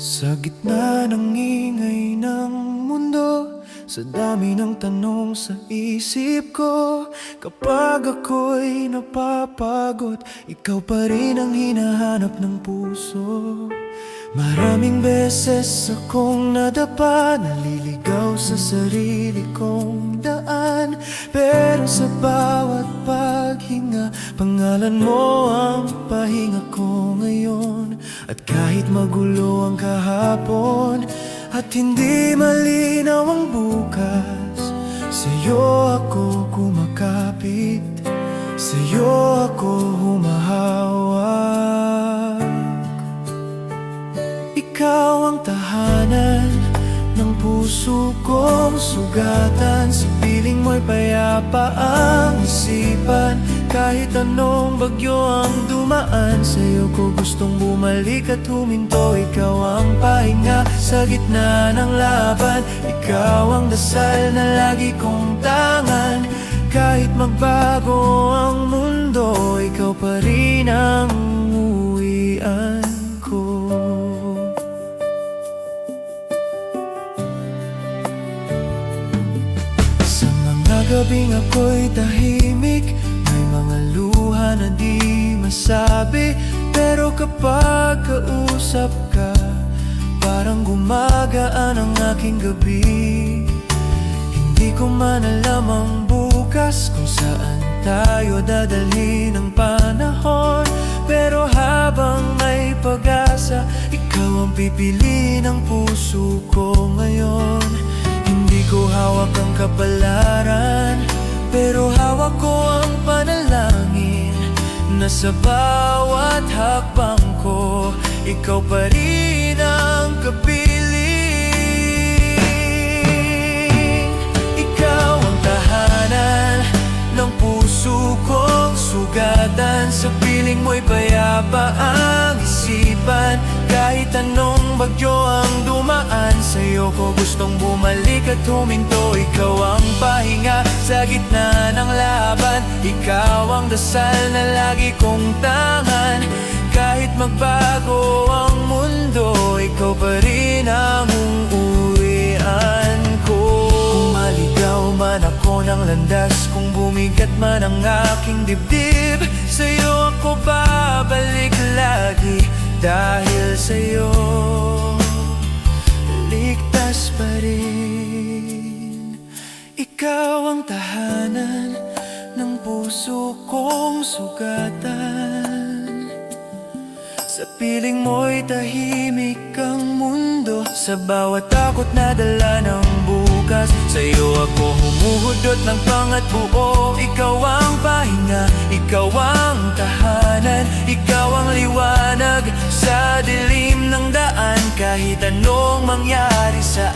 Sa gitna ng ingay ng mundo, sa dami ng tanong sa isip ko, kapag ako'y napapagod, ikaw pa rin ang hinahanap ng puso. Maraming beses akong nadapa, naliligaw sa sarili kong daan, pero sa bawat paghinga, pangalan mo ang pahinga ko ngayon. At kahit magulo ang kahapon at hindi malinaw ang bukas, sa'yo ako kumakapit, sa'yo ako humahawak. Ikaw ang tahanan ng puso kong sugatan, sa piling mo'y payapa ang isipan. Kahit anong bagyo ang dumaan, sa'yo ko gustong bumalik at huminto. Ikaw ang pahinga sa gitna ng laban, ikaw ang dasal na lagi kong tangan. Kahit magbago ang mundo, ikaw pa rin ang uwian ko. Sa mga gabing ako'y tahimik, may mga luha na di masabi, pero kapag kausap ka, parang gumagaan ang aking gabi. Hindi ko man alam ang bukas, kung saan tayo dadalhin ng panahon, pero habang may pag-asa, ikaw ang pipili ng puso ko ngayon. Hindi ko hawak ang kapalaran, pero hawak ko ang panalangin, na sa bawat hakbang ko, ikaw pa rin ang kapiling. Ikaw ang tahanan ng puso kong sugatan, sa piling mo'y payapa ang isipan. Kahit anong bagyo ang dumaan, sa'yo ko gustong bumalik at huminto. Ikaw ang pahinga sa gitna ng laban, ikaw ang dasal na lagi kong tangan. Kahit magbago ang mundo, ikaw pa rin ang uuwian ko. Kung maligaw man ako ng landas, kung bumigat man ang aking dibdib, sa'yo ako babalik lagi. Dahil sa'yo, ligtas pa rin. Ikaw ang tahanan ng puso kong sugatan, sa piling mo'y tahimik ang mundo, sa bawat takot na dala ng bukas, sa'yo ako humuhudot ng pangat buo. Ikaw ang pahinga, ikaw ang tahanan, ikaw ang liwanag sa dilim ng daan. Kahit anong mangyari sa